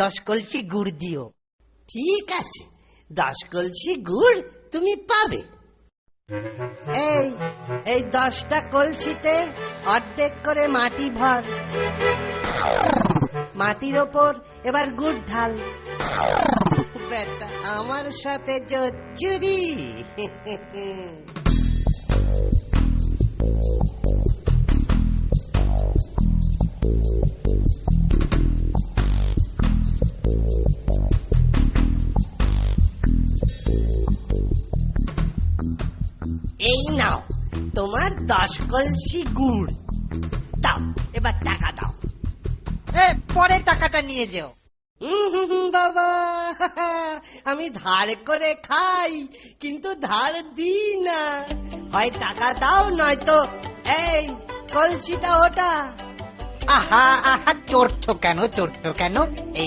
10 কলসি গুড় দিও। ঠিক আছে, 10 কলসি গুড় তুমি পাবে। এই এই 10টা কলসিতে অর্ধেক করে মাটি ভর। মাটির ওপর এবার গুড় ঢাল। বেটা আমার সাথে জোচ্চুরি। এই নাও তোমার 10 কলসি গুড়। দাও, এবার টাকা দাও। পরে টাকাটা নিয়ে যেও। বাবা, আমি ধার করে খাই, কিন্তু ধার দিই না। হয় টাকা দাও, নয়তো এই কলসিটা ওটা। আহা আহা, চড়ছো কেন? এই